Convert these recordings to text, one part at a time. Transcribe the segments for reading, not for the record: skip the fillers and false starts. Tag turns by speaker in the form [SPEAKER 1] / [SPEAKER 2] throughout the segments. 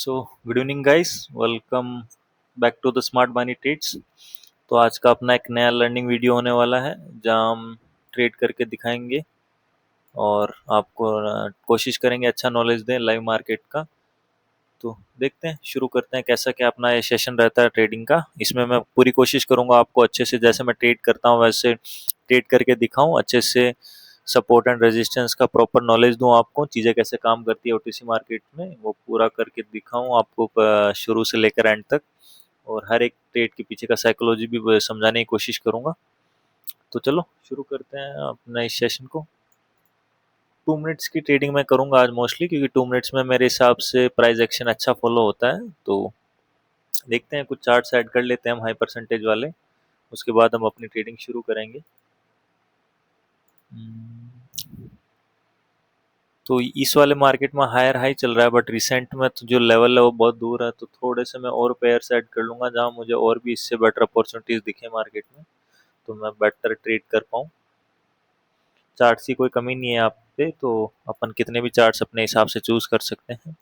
[SPEAKER 1] So good evening guys, welcome back to the smart money trades. तो आज का अपना एक नया लर्निंग वीडियो होने वाला है जहां हम ट्रेड करके दिखाएंगे और आपको कोशिश करेंगे अच्छा नॉलेज दें लाइव मार्केट का। तो देखते हैं, शुरू करते हैं कैसा क्या अपना ये सेशन रहता है ट्रेडिंग का। इसमें मैं पूरी कोशिश करूंगा आपको अच्छे से, जैसे मैं ट्रेड करता हूँ वैसे ट्रेड करके दिखाऊं, अच्छे से सपोर्ट एंड रेजिस्टेंस का प्रॉपर नॉलेज दूं आपको, चीज़ें कैसे काम करती है ओटीसी मार्केट में वो पूरा करके दिखाऊं आपको शुरू से लेकर एंड तक, और हर एक ट्रेड के पीछे का साइकोलॉजी भी समझाने की कोशिश करूंगा। तो चलो शुरू करते हैं अपना इस सेशन को। 2 मिनट्स की ट्रेडिंग मैं करूंगा आज मोस्टली, क्योंकि 2 मिनट्स में मेरे हिसाब से प्राइस एक्शन अच्छा फॉलो होता है। तो देखते हैं, कुछ चार्ट ऐड कर लेते हैं हम हाई परसेंटेज वाले, उसके बाद हम अपनी ट्रेडिंग शुरू करेंगे। तो इस वाले मार्केट में हायर हाई चल रहा है, बट रिसेंट में तो जो लेवल है वो बहुत दूर है, तो थोड़े से मैं और पेयर्स ऐड कर लूंगा जहां मुझे और भी इससे बेटर अपॉर्चुनिटीज दिखे मार्केट में, तो मैं बेटर ट्रेड कर पाऊँ। चार्ट्स की कोई कमी नहीं है यहाँ पे, तो अपन कितने भी चार्ट्स अपने हिसाब से चूज कर सकते हैं।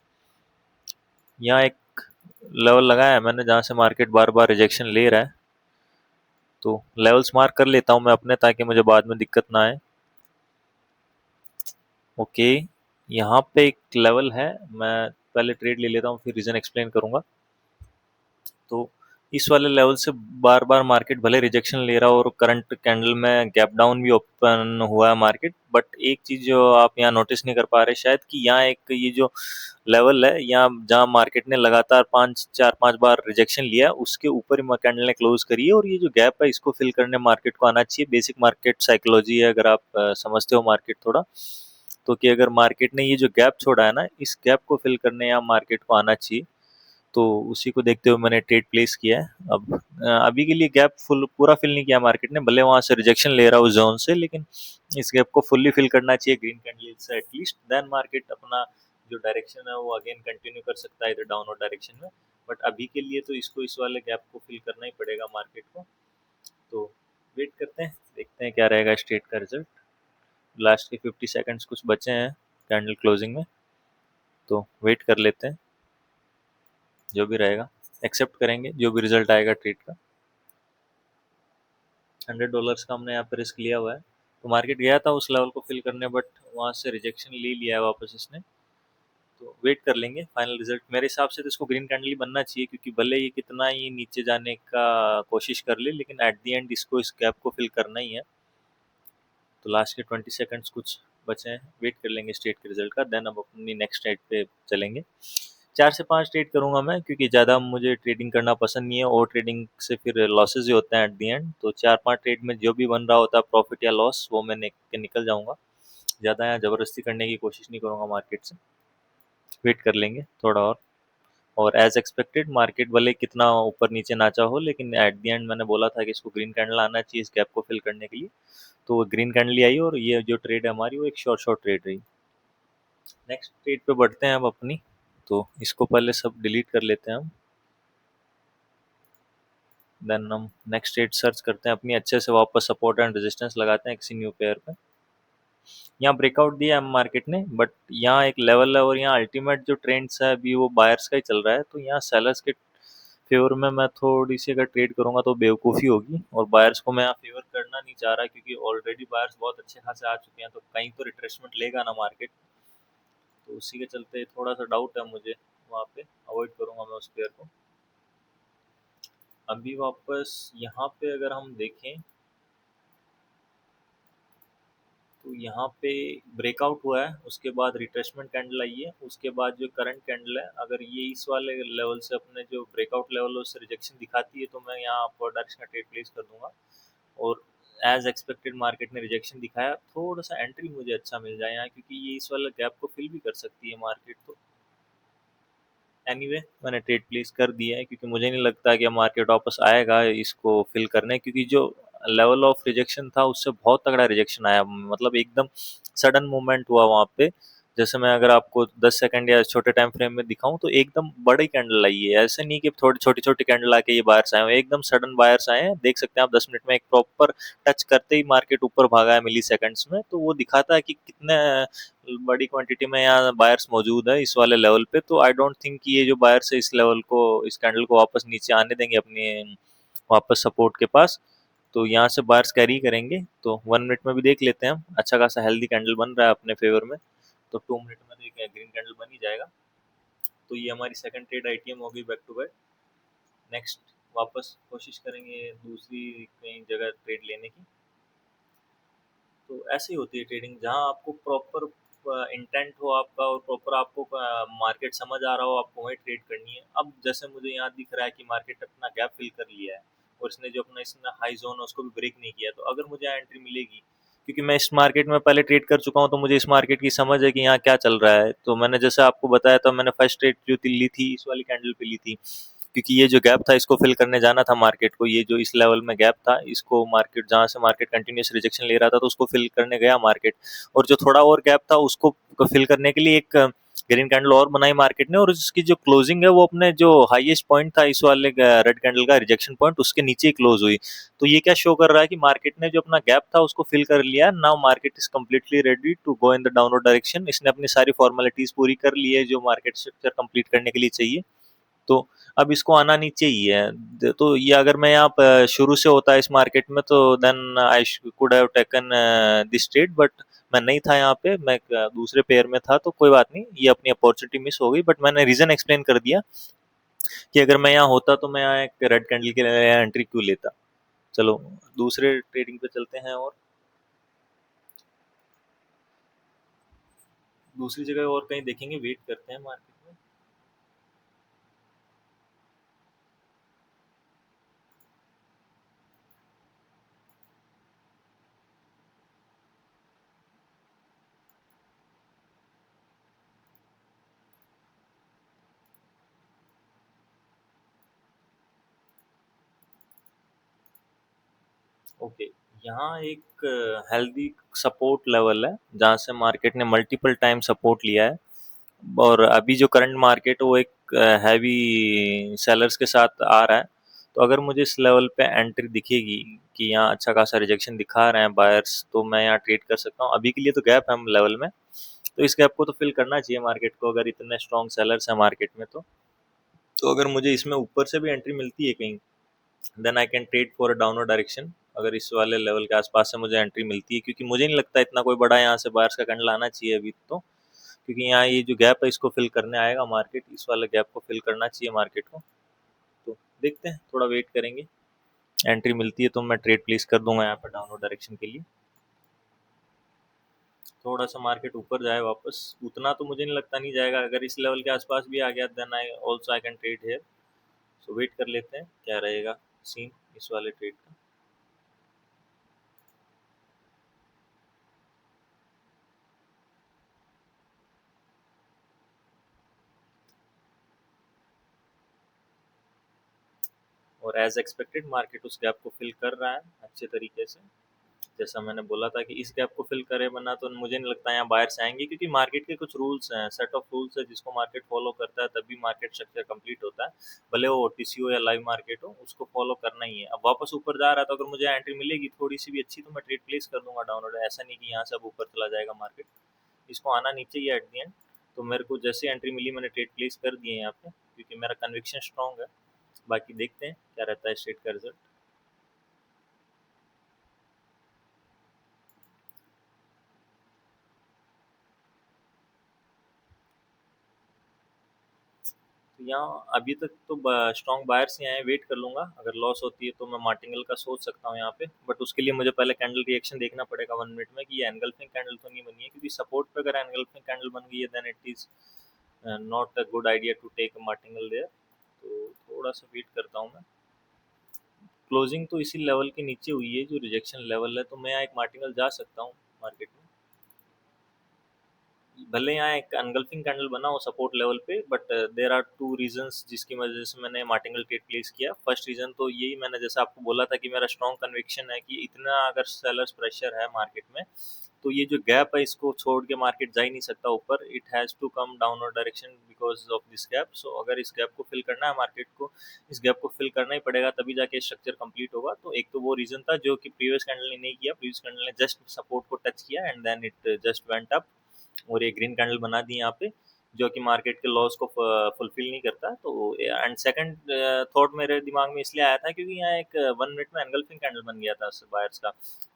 [SPEAKER 1] यहाँ एक लेवल लगाया है मैंने जहाँ से मार्केट बार बार रिजेक्शन ले रहा है, तो लेवल्स मार्क कर लेता हूँ मैं अपने, ताकि मुझे बाद में दिक्कत ना आए। ओके, यहाँ पे एक लेवल है, मैं पहले ट्रेड ले लेता हूँ फिर रीजन एक्सप्लेन करूंगा। तो इस वाले लेवल से बार बार मार्केट भले रिजेक्शन ले रहा हो और करंट कैंडल में गैप डाउन भी ओपन हुआ है मार्केट, बट एक चीज जो आप यहाँ नोटिस नहीं कर पा रहे शायद, कि यहाँ एक ये जो लेवल है, यहाँ जहाँ मार्केट ने लगातार 5 4 5 बार रिजेक्शन लिया, उसके ऊपर ही कैंडल ने क्लोज करी है, और ये जो गैप है इसको फिल करने मार्केट को आना चाहिए। बेसिक मार्केट साइकोलॉजी है, अगर आप समझते हो मार्केट थोड़ा, तो कि अगर मार्केट ने ये जो गैप छोड़ा है ना, इस गैप को फिल करने यहाँ मार्केट को आना चाहिए। तो उसी को देखते हुए मैंने ट्रेड प्लेस किया है। अब अभी के लिए गैप फुल पूरा फिल नहीं किया मार्केट ने, भले वहां से रिजेक्शन ले रहा है उस जोन से, लेकिन इस गैप को फुल्ली फिल करना चाहिए ग्रीन कैंडल से एटलीस्ट, देन मार्केट अपना जो डायरेक्शन है वो अगेन कंटिन्यू कर सकता है इधर डाउनवर्ड डायरेक्शन में। बट अभी के लिए तो इसको इस वाले गैप को फिल करना ही पड़ेगा मार्केट को। तो वेट करते हैं, देखते हैं क्या रहेगा स्ट्रेट का रिजल्ट। लास्ट के 50 सेकेंड्स कुछ बचे हैं कैंडल क्लोजिंग में, तो वेट कर लेते हैं। जो भी रहेगा एक्सेप्ट करेंगे, जो भी रिजल्ट आएगा ट्रेड का। $100 का हमने यहाँ पे रिस्क लिया हुआ है, तो मार्केट गया था उस लेवल को फिल करने, बट वहाँ से रिजेक्शन ले लिया है वापस इसने। तो वेट कर लेंगे फाइनल रिजल्ट। मेरे हिसाब से तो इसको ग्रीन कैंडल ही बनना चाहिए, क्योंकि भले ये कितना ही नीचे जाने का कोशिश कर ले, लेकिन एट दी एंड इसको इस गैप को फिल करना ही है। तो लास्ट के 20 सेकेंड्स कुछ बचे हैं, वेट कर लेंगे स्ट्रेट के रिजल्ट का, देन अब अपनी नेक्स्ट ट्रेड पे चलेंगे। 4 से 5 ट्रेड करूंगा मैं, क्योंकि ज़्यादा मुझे ट्रेडिंग करना पसंद नहीं है, और ट्रेडिंग से फिर लॉसेज ही होते हैं एट दी एंड। तो 4 5 ट्रेड में जो भी बन रहा होता है प्रॉफिट या लॉस, वो मैं निकल जाऊंगा। ज़्यादा यहाँ ज़बरदस्ती करने की कोशिश नहीं करूंगा मार्केट से, वेट कर लेंगे थोड़ा और एज एक्सपेक्टेड मार्केट भले कितना ऊपर नीचे नाचा हो, लेकिन एट दी एंड मैंने बोला था कि इसको ग्रीन कैंडल आना चाहिए इस गैप को फिल करने के लिए। तो वो ग्रीन कैंडल आई, और ये जो ट्रेड है हमारी वो एक शॉर्ट शॉर्ट ट्रेड रही। नेक्स्ट ट्रेड पे बढ़ते हैं अब अपनी, तो इसको पहले सब डिलीट कर लेते हैं हम, देन हम नेक्स्ट ट्रेड सर्च करते हैं अपनी, अच्छे से वापस सपोर्ट एंड रेजिस्टेंस लगाते हैं किसी न्यू पेयर पे। यहाँ ब्रेकआउट दिया है मार्केट ने, बट यहाँ एक लेवल है, और यहाँ अल्टीमेट जो ट्रेंड्स है अभी वो बायर्स का ही चल रहा है, तो यहाँ सेलर्स के फेवर में मैं थोड़ी सी अगर ट्रेड करूंगा तो बेवकूफ़ी होगी, और बायर्स को मैं यहाँ फेवर करना नहीं चाह रहा, क्योंकि ऑलरेडी बायर्स बहुत अच्छे खासे आ चुके हैं, तो कहीं तो रिट्रेसमेंट लेगा ना मार्केट। तो उसी के चलते थोड़ा सा डाउट है मुझे, वहाँ पे अवॉइड करूंगा मैं उस पेयर को। अभी वापस यहाँ पे अगर हम देखें, तो यहाँ पे ब्रेकआउट हुआ है, उसके बाद रिट्रेसमेंट कैंडल आई है, उसके बाद जो करंट कैंडल है, अगर ये इस वाले लेवल से अपने जो ब्रेकआउट लेवल है उससे रिजेक्शन दिखाती है, तो मैं यहाँ अपवर्ड डायरेक्शन का ट्रेड प्लेस कर दूंगा। और एज एक्सपेक्टेड मार्केट ने रिजेक्शन दिखाया, थोड़ा सा एंट्री मुझे अच्छा मिल जाए यहाँ, क्योंकि ये इस वाले गैप को फिल भी कर सकती है मार्केट। तो एनीवे मैंने ट्रेड प्लेस कर दिया है, क्योंकि मुझे नहीं लगता कि मार्केट वापस आएगा इसको फिल करने, क्योंकि जो लेवल ऑफ रिजेक्शन था उससे बहुत तगड़ा रिजेक्शन आया, मतलब एकदम सडन मूवमेंट हुआ वहाँ पे। जैसे मैं अगर आपको 10 सेकंड या छोटे टाइम फ्रेम में दिखाऊं तो एकदम बड़ी कैंडल आई है, ऐसे नहीं कि थोड़ी छोटी छोटी कैंडल आके ये बायर्स आए हैं, एकदम सडन बायर्स आए हैं। देख सकते हैं आप 10 मिनट में एक प्रॉपर टच करते ही मार्केट ऊपर भागा है मिली सेकंड्स में। तो वो दिखाता है कि कितने बड़ी क्वांटिटी में यहाँ बायर्स मौजूद है इस वाले लेवल पे। तो आई डोंट थिंक कि ये जो बायर्स है इस लेवल को, इस कैंडल को वापस नीचे आने देंगे अपने वापस सपोर्ट के पास। तो यहाँ से बायर्स कैरी करेंगे। तो 1 मिनट में भी देख लेते हैं हम, अच्छा खासा हेल्दी कैंडल बन रहा है अपने फेवर में। तो 2 मिनट में तो एक ग्रीन कैंडल बन ही जाएगा। तो ये हमारी सेकंड ट्रेड आईटीएम होगी बैक टू बैक। नेक्स्ट वापस कोशिश करेंगे दूसरी कहीं जगह ट्रेड लेने की। तो ऐसे ही होती है ट्रेडिंग, जहाँ आपको प्रॉपर इंटेंट हो आपका और प्रॉपर आपको मार्केट समझ आ रहा हो, आपको वहीं ट्रेड करनी है। अब जैसे मुझे यहाँ दिख रहा है कि मार्केट अपना गैप फिल कर लिया है और इसने जो अपना इसमें हाई जोन है उसको भी ब्रेक नहीं किया, तो अगर मुझे यहाँ एंट्री मिलेगी, क्योंकि मैं इस मार्केट में पहले ट्रेड कर चुका हूँ तो मुझे इस मार्केट की समझ है कि यहाँ क्या चल रहा है। तो मैंने जैसे आपको बताया था, मैंने फर्स्ट ट्रेड जो ली थी इस वाली कैंडल पे ली थी, क्योंकि ये जो गैप था इसको फिल करने जाना था मार्केट को। ये जो इस लेवल में गैप था इसको मार्केट, जहाँ से मार्केट कंटिन्यूस रिजेक्शन ले रहा था, तो उसको फिल करने गया मार्केट। और जो थोड़ा और गैप था उसको फिल करने के लिए एक ग्रीन कैंडल और बनाई मार्केट ने, और उसकी जो क्लोजिंग है वो अपने जो हाईएस्ट पॉइंट था इस वाले रेड कैंडल का रिजेक्शन पॉइंट, उसके नीचे ही क्लोज हुई। तो ये क्या शो कर रहा है कि मार्केट ने जो अपना गैप था उसको फिल कर लिया। Now market is completely ready to go in the downward direction. इसने अपनी सारी फॉर्मेलिटीज पूरी कर ली है जो मार्केट स्ट्रक्चर कंप्लीट करने के लिए चाहिए। तो अब इसको आना नीचे ही है। तो ये अगर मैं यहाँ शुरू से होता है इस मार्केट में तो then I could have taken this trade, but मैं नहीं था यहाँ पे, मैं दूसरे पेयर में था। तो कोई बात नहीं, ये अपनी अपॉर्चुनिटी मिस हो गई, बट मैंने रीजन एक्सप्लेन कर दिया कि अगर मैं यहाँ होता तो मैं यहाँ एक रेड कैंडल के लिए एंट्री क्यों लेता। चलो दूसरे ट्रेडिंग पे चलते हैं, और दूसरी जगह और कहीं देखेंगे, वेट करते हैं मार्केट में। ओके, यहाँ एक हेल्दी सपोर्ट लेवल है जहाँ से मार्केट ने मल्टीपल टाइम सपोर्ट लिया है। और अभी जो करंट मार्केट है वो एक हैवी सेलर्स के साथ आ रहा है। तो अगर मुझे इस लेवल पे एंट्री दिखेगी कि यहाँ अच्छा खासा रिजेक्शन दिखा रहे हैं बायर्स, तो मैं यहाँ ट्रेड कर सकता हूँ। अभी के लिए तो गैप है हम लेवल में, तो इस गैप को तो फिल करना चाहिए मार्केट को, अगर इतने स्ट्रॉन्ग सेलर्स हैं मार्केट में। तो अगर मुझे इसमें ऊपर से भी एंट्री मिलती है कहीं, then I can trade for a downward direction. अगर इस वाले लेवल के आसपास से मुझे एंट्री मिलती है, क्योंकि मुझे नहीं लगता इतना कोई बड़ा यहाँ से बायर्स का कैंडल आना चाहिए अभी तो, क्योंकि यहाँ ये जो गैप है इसको फिल करने आएगा मार्केट, इस वाले गैप को फिल करना चाहिए मार्केट को। तो देखते हैं, थोड़ा वेट करेंगे, एंट्री मिलती है तो मैं ट्रेड प्लेस कर दूंगा यहाँ पर डाउनवर्ड डायरेक्शन के लिए। थोड़ा सा मार्केट ऊपर जाए वापस, उतना तो मुझे नहीं लगता नहीं जाएगा। अगर इस लेवल के आसपास भी आ गया then I also I can trade here. So wait कर लेते हैं क्या रहेगा सीन इस वाले ट्रेड का। और एज एक्सपेक्टेड मार्केट उस गैप को फिल कर रहा है अच्छे तरीके से। जैसा मैंने बोला था कि इस गैप को फिल करे, वरना तो मुझे नहीं लगता यहाँ बायर्स आएंगे, क्योंकि मार्केट के कुछ रूल्स हैं, सेट ऑफ रूल्स है जिसको मार्केट फॉलो करता है तभी मार्केट स्ट्रक्चर कंप्लीट होता है। भले वो ओटीसी हो या लाइव मार्केट हो, उसको फॉलो करना ही है। अब वापस ऊपर जा रहा है तो अगर मुझे एंट्री मिलेगी थोड़ी सी भी अच्छी तो मैं ट्रेड प्लेस कर दूंगा डाउनवर्ड। ऐसा नहीं कि यहाँ से अब ऊपर चला जाएगा मार्केट, इसको आना नीचे ही है एट दी एंड। तो मेरे को जैसे एंट्री मिली मैंने ट्रेड प्लेस कर दिए यहाँ पे, क्योंकि मेरा कन्विक्शन स्ट्रॉन्ग है। बाकी देखते हैं क्या रहता है स्ट्रेट का रिजल्ट। तो यहाँ अभी तक तो स्ट्रॉन्ग बायर्स ही आए, वेट कर लूंगा। अगर लॉस होती है तो मैं मार्टिंगल का सोच सकता हूँ यहाँ पे, बट उसके लिए मुझे पहले कैंडल रिएक्शन देखना पड़ेगा 1 मिनट में कि ये एनगल्फिंग कैंडल तो नहीं बनी है, क्योंकि सपोर्ट पे अगर एनगल्फिंग कैंडल बन गई है then it is not a good idea to take a martingale there. तो थोड़ा सा वेट करता हूँ मैं। क्लोजिंग तो इसी लेवल के नीचे हुई है जो रिजेक्शन लेवल है, तो मैं यहाँ एक मार्टिंगल जा सकता हूँ मार्केट में। भले यहाँ एक अनगल्फिंग कैंडल बना हो सपोर्ट लेवल पे, but there are two reasons जिसकी वजह से मैंने मार्टिंगल ट्रेड प्लेस किया। फर्स्ट रीजन तो यही, मैंने जैसा आपको बोला था कि मेरा स्ट्रॉन्ग कन्विक्शन है कि इतना अगर सेलर्स प्रेशर है मार्केट में तो ये जो गैप है इसको छोड़ के मार्केट जा ही नहीं सकता ऊपर, it has to come downward direction because of this gap. So अगर इस गैप को फिल करना है मार्केट को, इस गैप को फिल करना ही पड़ेगा, तभी जाके स्ट्रक्चर कंप्लीट होगा। तो एक तो वो रीजन था जो कि प्रीवियस कैंडल ने नहीं किया, प्रीवियस कैंडल ने जस्ट सपोर्ट को टच किया and then it just went up और एक ग्रीन कैंडल बना दी यहाँ पे, जो कि मार्केट के लॉस को फुलफिल नहीं करता। तो एंड सेकंड थॉट मेरे दिमाग में इसलिए आया था क्योंकि यहाँ एक 1 मिनट में एनगल्फिंग कैंडल बन गया था बायर्स का।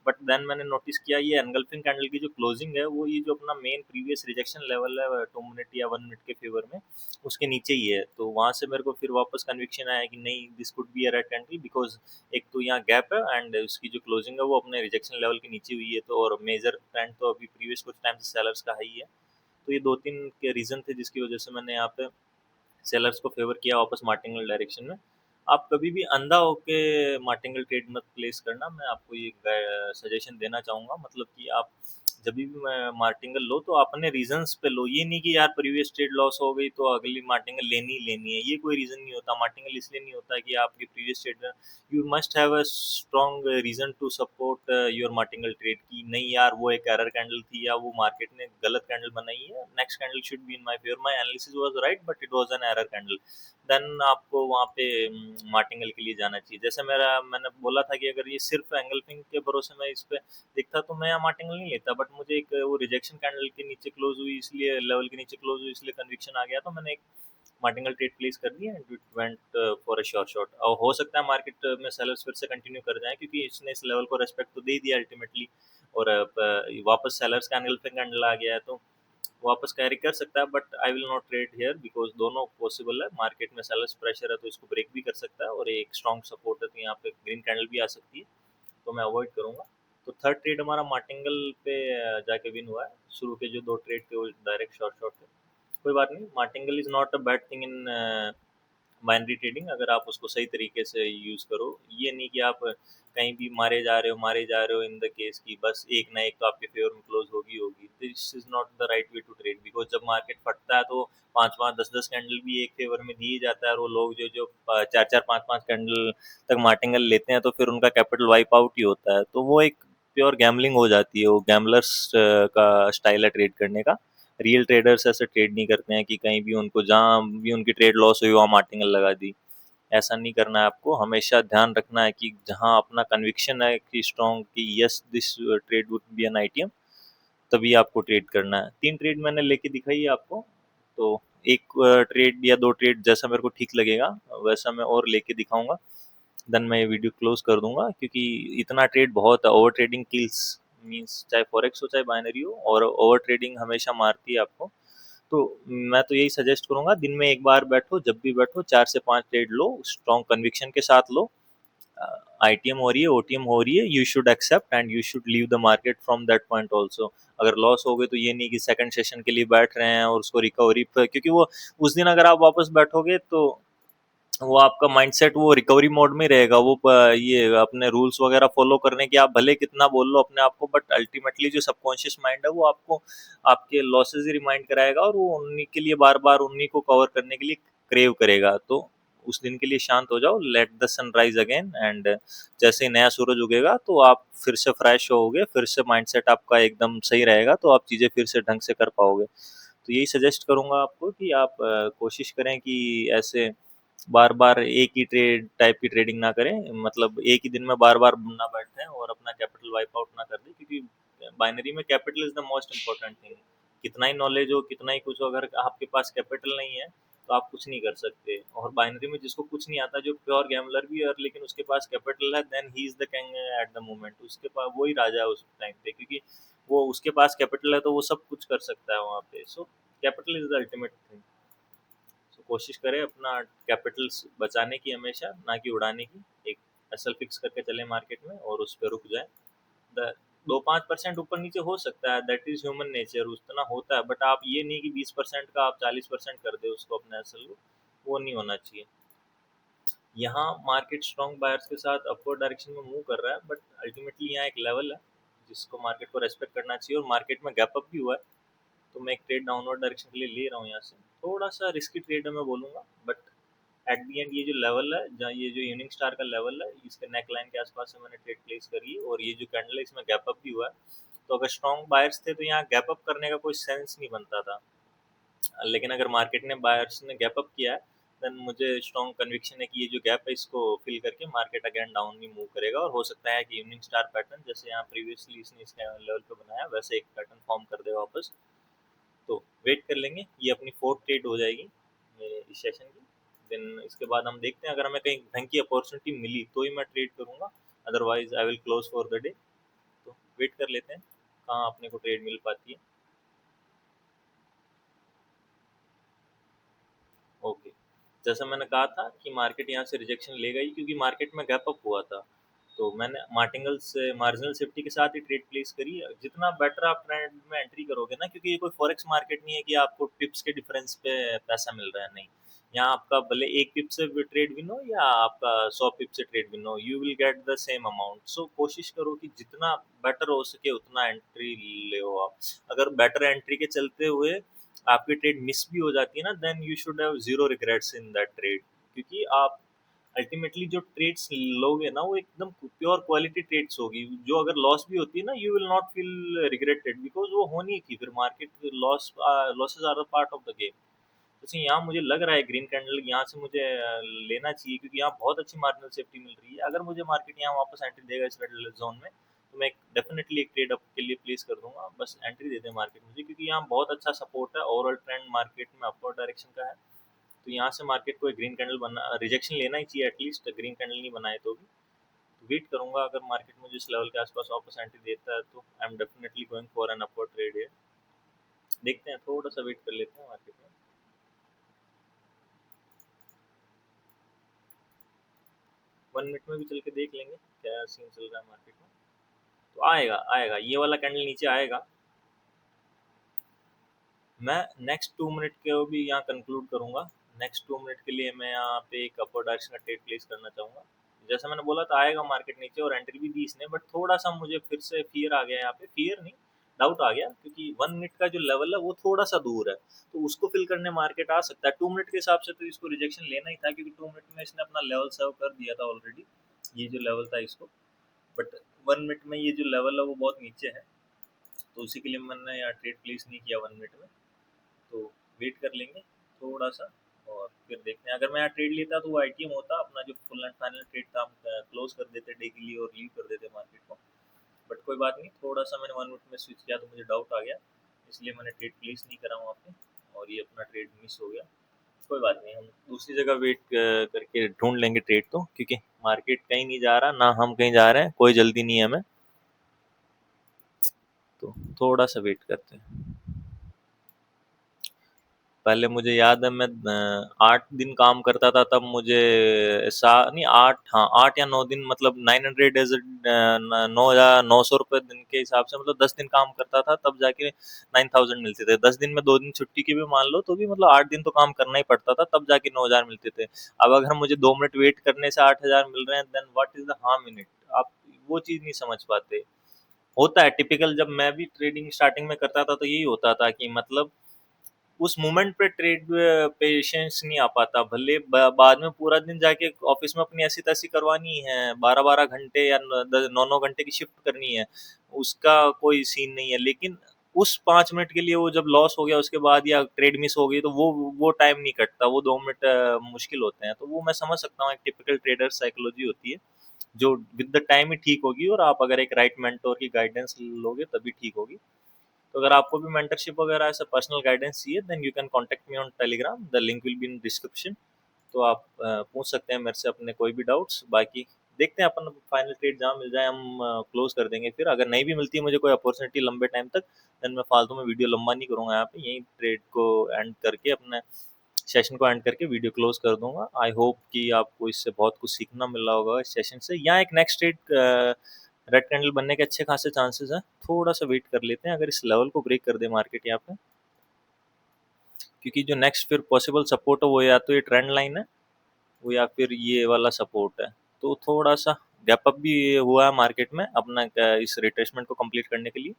[SPEAKER 1] बट देन मैंने नोटिस किया ये एनगल्फिंग कैंडल की जो क्लोजिंग है वो ये जो अपना मेन प्रीवियस रिजेक्शन लेवल है 2 मिनट या 1 मिनट के फेवर में, उसके नीचे ही है। तो वहाँ से मेरे को फिर वापस कन्विक्शन आया कि नहीं, this could be a red candle, because एक तो यहाँ गैप है एंड उसकी जो क्लोजिंग है वो अपने रिजेक्शन लेवल के नीचे हुई है। तो और मेजर ट्रेंड तो अभी प्रीवियस कुछ टाइम से सेलर्स का हाई है। तो ये 2-3 के रीज़न थे जिसकी वजह से मैंने यहाँ पे सेलर्स को फेवर किया वापस मार्टिंगल डायरेक्शन में। आप कभी भी अंधा होके मार्टिंगल ट्रेड मत प्लेस करना, मैं आपको ये सजेशन देना चाहूँगा। मतलब कि आप जब भी मार्टिंगल लो तो अपने रीजंस पे लो, ये नहीं कि यार प्रीवियस ट्रेड लॉस हो गई तो अगली मार्टिंगल लेनी ही लेनी है, ये कोई रीज़न नहीं होता। मार्टिंगल इसलिए नहीं होता कि आपकी previous trade, you must have a strong reason to support your martingale trade की नहीं यार वो एक एरर कैंडल थी या वो मार्केट ने गलत कैंडल बनाई है, next candle should be in my favour, my analysis was right but it was an error candle, then आपको वहाँ पे मार्टिंगल के लिए जाना चाहिए। जैसे मैंने बोला था कि अगर ये सिर्फ एंगल्फिंग के भरोसे मैं इस पे दिखता तो मैं यहाँ मार्टिंगल नहीं लेता, बट मुझे एक वो रिजेक्शन कैंडल के नीचे क्लोज हुई, इसलिए लेवल के नीचे क्लोज हुई, इसलिए कन्विक्शन आ गया तो मैंने एक मार्टिंगल ट्रेड प्लेस कर दिया and it went for a sure shot. और हो सकता है मार्केट में सेलर्स फिर से कंटिन्यू कर जाए क्योंकि इसने इस लेवल को रेस्पेक्ट तो दे ही दिया अल्टीमेटली, और वापस सेलर्स का एंगल्फिंग कैंडल आ गया है तो वापस कैरी कर सकता है। But I will not trade here because दोनों पॉसिबल है, मार्केट में सेलर्स प्रेशर है तो इसको ब्रेक भी कर सकता है और एक स्ट्रॉन्ग सपोर्ट है तो यहाँ पे ग्रीन कैंडल भी आ सकती है, तो मैं अवॉइड करूंगा। तो थर्ड ट्रेड हमारा मार्टिंगल पे जाके विन हुआ है। शुरू के जो 2 ट्रेड थे वो डायरेक्ट शॉर्ट शॉट थे। कोई बात नहीं, martingale is not a bad thing in binary trading अगर आप उसको सही तरीके से यूज़ करो। ये नहीं कि आप कहीं भी मारे जा रहे हो इन द केस की बस एक ना एक तो आपके फेवर में क्लोज होगी होगी, this is not the right way to trade. Because जब मार्केट फटता है तो 5-5 10-10 कैंडल भी एक फेवर में दिए जाता है और वो लोग जो जो 4-4 5-5 कैंडल तक मार्टिंगल लेते हैं तो फिर उनका कैपिटल वाइप आउट ही होता है। तो वो एक प्योर गैम्बलिंग हो जाती है, वो गैम्बलर्स का स्टाइल है ट्रेड करने का। रियल ट्रेडर्स ऐसे ट्रेड नहीं करते हैं कि कहीं भी उनको जहाँ भी उनकी ट्रेड लॉस हुई वहाँ मार्टिंगल लगा दी। ऐसा नहीं करना है आपको, हमेशा ध्यान रखना है कि जहाँ अपना कन्विक्शन है कि स्ट्रॉन्ग कि yes this trade would be an ITM, तभी आपको ट्रेड करना है। 3 ट्रेड मैंने लेके दिखाई है आपको, तो एक ट्रेड या 2 ट्रेड जैसा मेरे को ठीक लगेगा वैसा मैं और लेके दिखाऊंगा, देन मैं ये वीडियो क्लोज कर दूंगा क्योंकि इतना ट्रेड बहुत है। ओवर ट्रेडिंग किल्स, मीन्स चाहे फॉरेक्स हो चाहे बाइनरी हो, और ओवर ट्रेडिंग हमेशा मारती है आपको। तो मैं तो यही सजेस्ट करूंगा दिन में एक बार बैठो, जब भी बैठो 4 से 5 ट्रेड लो, स्ट्रॉन्ग कन्विक्शन के साथ लो। आईटीएम हो रही है, ओटीएम हो रही है, you should accept and you should leave the market from that point also. अगर लॉस हो गए तो ये नहीं कि सेकंड सेशन के लिए बैठ रहे हैं और उसको रिकवरी पर, क्योंकि वो उस दिन अगर आप वापस बैठोगे तो वो आपका माइंडसेट वो रिकवरी मोड में रहेगा। वो ये अपने रूल्स वगैरह फॉलो करने की आप भले कितना बोल लो अपने आप को, बट अल्टीमेटली जो सबकॉन्शियस माइंड है वो आपको आपके लॉसेस ही रिमाइंड कराएगा और वो उन्हीं के लिए बार बार उन्हीं को कवर करने के लिए क्रेव करेगा। तो उस दिन के लिए शांत हो जाओ, let the sunrise again, and जैसे ही नया सूरज उगेगा तो आप फिर से फ्रेश होगे, फिर से माइंडसेट आपका एकदम सही रहेगा, तो आप चीज़ें फिर से ढंग से कर पाओगे। तो यही सजेस्ट करूंगा आपको कि आप कोशिश करें कि ऐसे बार बार एक ही ट्रेड टाइप की ट्रेडिंग ना करें, मतलब एक ही दिन में बार बार ना बैठें और अपना कैपिटल वाइप आउट ना कर दें, क्योंकि बाइनरी में capital is the most important thing. कितना ही नॉलेज हो, कितना ही कुछ हो, अगर आपके पास कैपिटल नहीं है तो आप कुछ नहीं कर सकते। और बाइनरी में जिसको कुछ नहीं आता, जो प्योर गैम्बलर भी है और लेकिन उसके पास कैपिटल है, then he is the king at the moment, उसके पास वही राजा है उस टाइम पे, क्योंकि वो उसके पास कैपिटल है तो वो सब कुछ कर सकता है वहाँ पे। So capital is the ultimate thing. तो कोशिश करें अपना कैपिटल बचाने की हमेशा, ना कि उड़ाने की। एक एसएल फिक्स करके चले मार्केट में और उस पर रुक जाए। 2-5% ऊपर नीचे हो सकता है, दैट इज ह्यूमन नेचर, उतना होता है। बट आप ये नहीं कि 20% का आप 40% कर दे उसको अपने एसएल को, वो नहीं होना चाहिए। यहाँ मार्केट स्ट्रॉन्ग बायर्स के साथ अपवर्ड डायरेक्शन में मूव कर रहा है, बट अल्टीमेटली यहाँ एक लेवल है जिसको मार्केट को रेस्पेक्ट करना चाहिए, और मार्केट में गैप अप भी हुआ है। तो मैं एक ट्रेड डाउनवर्ड डायरेक्शन के लिए ले रहा हूँ यहाँ से, थोड़ा सा रिस्की ट्रेड है मैं बोलूँगा, बट एट दी एंड ये जो लेवल है, जहाँ ये जो इवनिंग स्टार का लेवल है, इसके नेक लाइन के आसपास से मैंने ट्रेड प्लेस करी है, और ये जो कैंडल है इसमें गैप अप भी हुआ है। तो अगर स्ट्रॉन्ग बायर्स थे तो यहाँ गैप अप करने का कोई सेंस नहीं बनता था। लेकिन अगर मार्केट ने बायर्स ने गैप अप किया है, देन मुझे स्ट्रॉन्ग कन्विक्शन है कि ये जो गैप है इसको फिल करके मार्केट अगेन डाउन भी मूव करेगा, और हो सकता है कि इवनिंग स्टार पैटर्न जैसे यहाँ प्रीवियसली इसने इसके लेवल पे बनाया वैसे एक पैटर्न फॉर्म कर दे वापस। तो वेट कर लेंगे, ये अपनी फोर्थ ट्रेड हो जाएगी इस सेशन की। देन इसके बाद हम देखते हैं, अगर हमें कहीं ढंग की अपॉर्चुनिटी मिली तो ही मैं ट्रेड करूंगा, otherwise I will close for the day. तो वेट कर लेते हैं कहाँ अपने को ट्रेड मिल पाती है। ओके, जैसा मैंने कहा था कि मार्केट यहाँ से रिजेक्शन लेगा ही, क्योंकि मार्केट में गैप अप हुआ था। तो मैंने मार्टिंगल से मार्जिनल सेफ्टी के साथ ही ट्रेड प्लेस करी। जितना बेटर आप ट्रेड में एंट्री करोगे ना, क्योंकि ये कोई फॉरेक्स मार्केट नहीं है कि आपको टिप्स के डिफरेंस पे पैसा मिल रहा है, नहीं। यहाँ आपका भले एक पिप से ट्रेड विन हो या आपका 100 पिप से ट्रेड विन हो, you will get the same amount. So कोशिश करो कि जितना बेटर हो सके उतना एंट्री ले हो आप। अगर बेटर एंट्री के चलते हुए आपकी ट्रेड मिस भी हो जाती है ना, then you should have zero regrets in that trade, क्योंकि आप अल्टीमेटली जो ट्रेड्स लोगे ना वो एकदम प्योर क्वालिटी ट्रेड्स होगी, जो अगर लॉस भी होती है ना you will not feel regretted, because वो होनी थी। फिर market loss losses are a part of the game. जैसे यहाँ मुझे लग रहा है ग्रीन कैंडल यहाँ से मुझे लेना चाहिए, क्योंकि यहाँ बहुत अच्छी मार्जिनल सेफ्टी मिल रही है। अगर मुझे मार्केट यहाँ वापस एंट्री देगा इस रेड जोन में, तो मैं डेफिनेटली एक ट्रेड अप के लिए प्लेस कर दूंगा। बस एंट्री दे दें मार्केट मुझे, क्योंकि यहाँ बहुत अच्छा सपोर्ट है, ओवरऑल ट्रेंड मार्केट में अपवर्ड डायरेक्शन का है। तो यहाँ से मार्केट को एक ग्रीन कैंडल बना रिजेक्शन लेना ही चाहिए, एटलीस्ट ग्रीन कैंडल नहीं बनाए तो भी। तो वेट करूंगा, अगर मार्केट मुझे इस लेवल के आसपास वापस एंट्री देता है तो I am definitely going for an upward trade है। देखते हैं, थोड़ा सा वेट कर लेते हैं मार्केट में। 1 मिनट में भी चल के देख लेंगे क्या सीन चल रहा है मार्केट में। तो आएगा आएगा ये वाला कैंडल नीचे आएगा। मैं नेक्स्ट 2 मिनट के भी यहाँ कंक्लूड करूंगा। नेक्स्ट 2 मिनट के लिए मैं यहाँ पे एक अपर डायरेक्शन का ट्रेड प्लेस करना चाहूंगा। जैसा मैंने बोला था आएगा मार्केट नीचे, और एंट्री भी दी इसने, बट थोड़ा सा मुझे फिर से फियर आ गया यहाँ पे, फियर नहीं डाउट आ गया, क्योंकि 1 मिनट का जो लेवल है वो थोड़ा सा दूर है, तो उसको फिल करने मार्केट आ सकता है। 2 मिनट के हिसाब से तो इसको रिजेक्शन लेना ही था, क्योंकि 2 मिनट में इसने अपना लेवल सर्व कर दिया था ऑलरेडी, ये जो लेवल था इसको। बट 1 मिनट में ये जो लेवल है वो बहुत नीचे है, तो उसी के लिए मैंने यहाँ ट्रेड प्लेस नहीं किया 1 मिनट में। तो वेट कर लेंगे थोड़ा सा, और फिर देखते हैं। अगर मैं यहाँ ट्रेड लेता तो वो आईटीएम होता, अपना जो फुल एंड फाइनल ट्रेड था हम क्लोज कर देते डे के लिए और लीव कर देते मार्केट को। बट कोई बात नहीं, थोड़ा सा मैंने 1 मिनट में स्विच किया तो मुझे डाउट आ गया, इसलिए मैंने ट्रेड प्लेस नहीं करा वहाँ पे, और ये अपना ट्रेड मिस हो गया। कोई बात नहीं, हम दूसरी जगह वेट करके ढूंढ लेंगे ट्रेड तो, क्योंकि मार्केट कहीं नहीं जा रहा ना हम कहीं जा रहे हैं, कोई जल्दी नहीं है हमें। तो थोड़ा सा वेट करते हैं। पहले मुझे याद है मैं 8 दिन काम करता था, तब मुझे नहीं 8, हाँ 8 या 9 दिन, मतलब 900 एज 9,900 रुपये दिन के हिसाब से, मतलब 10 दिन काम करता था तब जाके 9,000 मिलते थे। 10 दिन में 2 दिन छुट्टी की भी मान लो तो भी मतलब 8 दिन तो काम करना ही पड़ता था, तब जाके 9,000 मिलते थे। अब अगर मुझे 2 मिनट वेट करने से 8,000 मिल रहे हैं, then what is the harm in it? आप वो चीज़ नहीं समझ पाते। होता है टिपिकल, जब मैं भी ट्रेडिंग स्टार्टिंग में करता था तो यही होता था कि मतलब उस मोमेंट पे ट्रेड पेशेंस नहीं आ पाता। भले बाद में पूरा दिन जाके ऑफिस में अपनी ऐसी तैसी करवानी है, 12-12 घंटे या 9-9 घंटे की शिफ्ट करनी है, उसका कोई सीन नहीं है। लेकिन उस 5 मिनट के लिए वो जब लॉस हो गया उसके बाद या ट्रेड मिस हो गई तो वो टाइम नहीं कटता, वो 2 मिनट मुश्किल होते हैं। तो वो मैं समझ सकता हूँ, एक टिपिकल ट्रेडर साइकोलॉजी होती है जो विद द टाइम ही ठीक होगी, और आप अगर एक राइट मेंटोर की गाइडेंस लोगे तभी ठीक होगी। तो अगर आपको भी मेंटरशिप वगैरह ऐसा पर्सनल गाइडेंस चाहिए, then you can contact me on Telegram, the link will be in description. तो आप पूछ सकते हैं मेरे से अपने कोई भी डाउट्स। बाकी देखते हैं, अपन फाइनल ट्रेड जहाँ मिल जाए हम क्लोज कर देंगे। फिर अगर नहीं भी मिलती है मुझे कोई अपॉर्चुनिटी लंबे टाइम तक, देन मैं फालतू में वीडियो लंबा नहीं करूँगा, यहाँ पे यही ट्रेड को एंड करके अपने सेशन को एंड करके वीडियो क्लोज कर दूंगा। आई होप कि आपको इससे बहुत कुछ सीखना मिल रहा होगा इस सेशन से। यहाँ एक नेक्स्ट ट्रेड रेड कैंडल बनने के अच्छे खासे चांसेस हैं, थोड़ा सा वेट कर लेते हैं। अगर इस लेवल को ब्रेक कर दे मार्केट यहाँ पे, क्योंकि जो नेक्स्ट फिर पॉसिबल सपोर्ट है वो या तो ये ट्रेंड लाइन है, वो या फिर ये वाला सपोर्ट है। तो थोड़ा सा गैप अप भी हुआ है मार्केट में अपना इस रिट्रेसमेंट को कंप्लीट करने के लिए।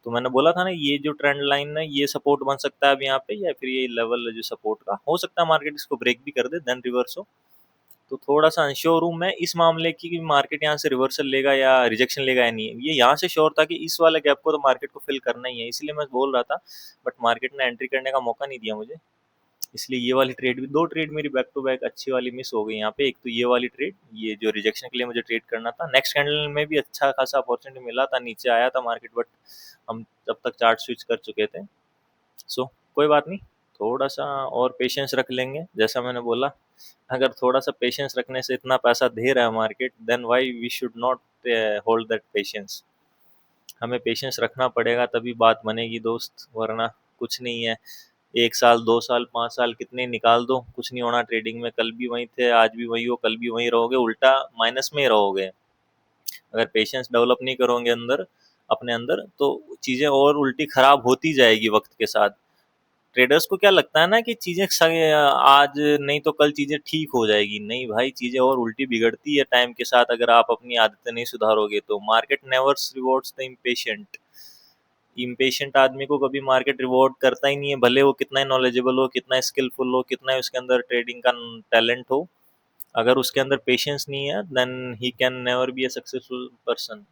[SPEAKER 1] तो मैंने बोला था ना, ये जो ट्रेंड लाइन है ये सपोर्ट बन सकता है अब यहाँ पे, या फिर ये लेवल है जो सपोर्ट का, हो सकता है मार्केट इसको ब्रेक भी कर दे देन रिवर्स हो। तो थोड़ा-सा अनश्योर हूँ मैं इस मामले की कि मार्केट यहाँ से रिवर्सल लेगा या रिजेक्शन लेगा या नहीं। ये यहाँ से श्योर था कि इस वाले गैप को तो मार्केट को फिल करना ही है, इसलिए मैं बोल रहा था, बट मार्केट ने एंट्री करने का मौका नहीं दिया मुझे। इसलिए ये वाली ट्रेड भी 2 ट्रेड मेरी बैक टू बैक अच्छी वाली मिस हो गई यहाँ पे। एक तो ये वाली ट्रेड, ये जो रिजेक्शन के लिए मुझे ट्रेड करना था। नेक्स्ट कैंडल में भी अच्छा खासा अपॉर्चुनिटी मिला था, नीचे आया था मार्केट, बट हम तब तक चार्ट स्विच कर चुके थे। सो कोई बात नहीं, थोड़ा-सा और पेशेंस रख लेंगे। जैसा मैंने बोला, अगर थोड़ा-सा पेशेंस रखने से इतना पैसा दे रहा है market, then why we should not hold that patience. हमें पेशेंस रखना पड़ेगा, तभी बात बनेगी दोस्त, वरना कुछ नहीं है। 1 साल, 2 साल, 5 साल कितने निकाल दो, कुछ नहीं होना ट्रेडिंग में। कल भी वहीं थे, आज भी वहीं हो, कल भी वहीं रहोगे, उल्टा माइनस में ही रहोगे। अगर पेशेंस डेवलप नहीं करोगे अपने अंदर, तो चीज़ें और उल्टी खराब होती जाएगी वक्त के साथ। ट्रेडर्स को क्या लगता है ना कि चीज़ें आज नहीं तो कल चीज़ें ठीक हो जाएगी। नहीं भाई, चीज़ें और उल्टी बिगड़ती है टाइम के साथ, अगर आप अपनी आदतें नहीं सुधारोगे तो। Market नेवर्स rewards the impatient. Impatient आदमी को कभी मार्केट रिवॉर्ड करता ही नहीं है, भले वो कितना ही नॉलेजेबल हो, कितना स्किलफुल हो, कितना ही उसके अंदर ट्रेडिंग का टैलेंट हो। अगर उसके अंदर पेशेंस नहीं है, then he can never be a successful person.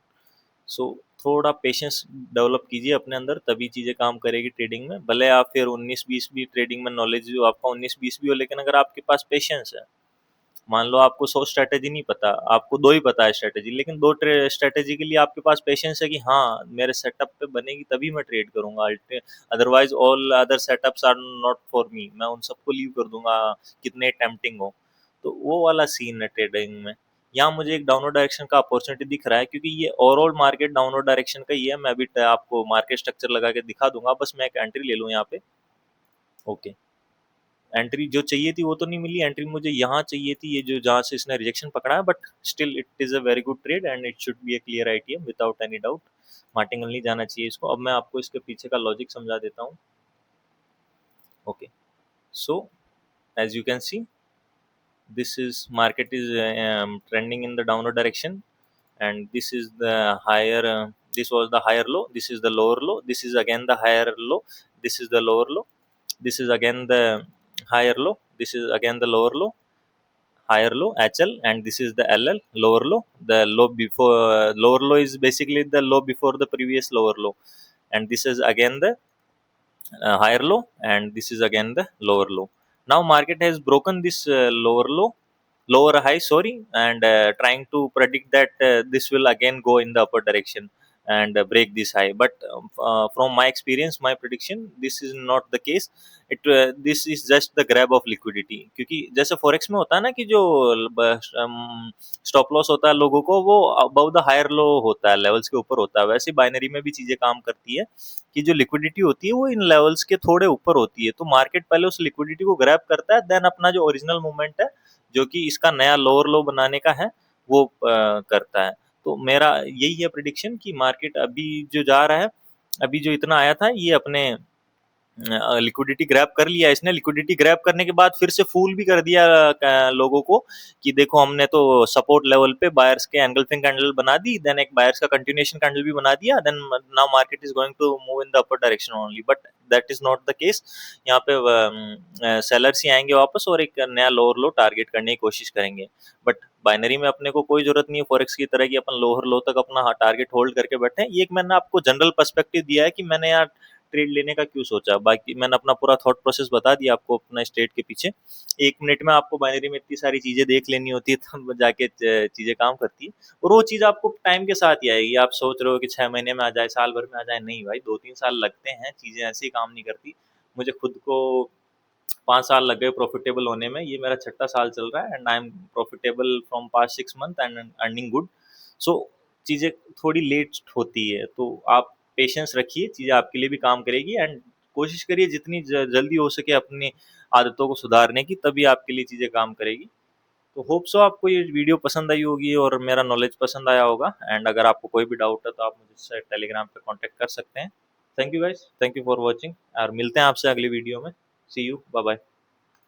[SPEAKER 1] So थोड़ा पेशेंस डेवलप कीजिए अपने अंदर, तभी चीज़ें काम करेगी ट्रेडिंग में। भले आप फिर 19-20 भी ट्रेडिंग में नॉलेज हो, आपका 19-20 भी हो, लेकिन अगर आपके पास पेशेंस है, मान लो आपको 100 स्ट्रैटेजी नहीं पता, आपको 2 ही पता है स्ट्रैटेजी, लेकिन 2 स्ट्रैटेजी के लिए आपके पास पेशेंस है कि हाँ, मेरे सेटअप पे बनेगी तभी मैं ट्रेड करूंगा, otherwise all other setups are not for me. मैं उन सबको लीव कर दूंगा, कितने टेम्पटिंग हो। तो वो वाला सीन है ट्रेडिंग में। यहाँ मुझे एक डाउनवर्ड डायरेक्शन का अपॉर्चुनिटी दिख रहा है, क्योंकि ये ओवरऑल मार्केट डाउनवर्ड डायरेक्शन का ही है। मैं अभी आपको मार्केट स्ट्रक्चर लगा के दिखा दूंगा, बस मैं एक एंट्री ले लूँ यहाँ पे। ओके, एंट्री जो चाहिए थी वो तो नहीं मिली, एंट्री मुझे यहाँ चाहिए थी, ये जो जहाँ से इसने रिजेक्शन पकड़ा है, but still it is a very good trade and it should be a clear ITM without any doubt. Martingale नहीं जाना चाहिए इसको। अब मैं आपको इसके पीछे का लॉजिक समझा देता हूँ। Okay, so as you can see, this is market is trending in the downward direction, and this is the higher this was the higher low, this is the lower low, this is again the higher low, this is the lower low, this is again the higher low, this is again the lower low, higher low HL, and this is the LL, lower low. The low before lower low is basically the low before the previous lower low, and this is again the higher low, and this is again the lower low. Now market has broken this lower high, sorry, and trying to predict that this will again go in the upper direction and break this high, but from my experience, my prediction, this is not the case. This is just the grab of liquidity, क्योंकि जैसे forex में होता है ना कि जो stop loss होता है लोगों को, वो अबव द हायर लो होता है, लेवल्स के ऊपर होता है। वैसे बाइनरी में भी चीजें काम करती है कि जो लिक्विडिटी होती है वो इन लेवल्स के थोड़े ऊपर होती है, तो मार्केट पहले उस लिक्विडिटी को ग्रैब करता है, देन अपना जो ओरिजिनल मूवमेंट है, जो कि इसका नया लोअर लो बनाने का है, वो करता है। तो मेरा यही है प्रिडिक्शन कि मार्केट अभी जो जा रहा है, अभी जो इतना आया था, ये अपने लिक्विडिटी ग्रैब कर लिया इसने। लिक्विडिटी ग्रैब करने के बाद फिर से फूल भी कर दिया लोगों को कि देखो हमने तो सपोर्ट लेवल पे बायर्स के एंगल्फिंग कैंडल बना दी, देन एक बायर्स का कंटिन्यूएशन कैंडल भी बना दिया, then now market is going to move in the upper direction only, but that is not the case. यहाँ पे सेलर्स ही आएंगे वापस और एक नया लोअर लो टारगेट करने की कोशिश करेंगे। बट बाइनरी में अपने को कोई जरूरत नहीं है फॉरेक्स की तरह कि अपन लोअर लो तक अपना टारगेट होल्ड करके बैठे। ये एक मैंने आपको जनरल पर्सपेक्टिव दिया है कि मैंने यार ट्रेड लेने का क्यों सोचा, बाकी मैंने अपना पूरा थॉट प्रोसेस बता दिया आपको अपना स्टेट के पीछे। 1 मिनट में आपको बाइनरी में इतनी सारी चीजें देख लेनी होती है, तब जाके चीजें काम करती है, और वो चीज आपको टाइम के साथ ही आएगी। आप सोच रहे हो कि 6 महीने में आ जाए, साल भर में आ जाए, नहीं भाई, 2-3 साल लगते हैं, चीजें ऐसे ही काम नहीं करती। मुझे खुद को 5 साल लग गए प्रॉफिटेबल होने में, ये मेरा छठा साल चल रहा है, and I am profitable from past 6 month and earning good. So चीज़ें थोड़ी लेट होती है, तो आप पेशेंस रखिए, चीज़ें आपके लिए भी काम करेगी, एंड कोशिश करिए जितनी जल्दी हो सके अपनी आदतों को सुधारने की, तभी आपके लिए चीज़ें काम करेगी। तो होप सो आपको ये वीडियो पसंद आई होगी और मेरा नॉलेज पसंद आया होगा, एंड अगर आपको कोई भी डाउट है तो आप मुझसे टेलीग्राम पे कांटेक्ट कर सकते हैं। Thank you guys, thank you for watching, और मिलते हैं आपसे अगली वीडियो में। सी यू, बाय बाय।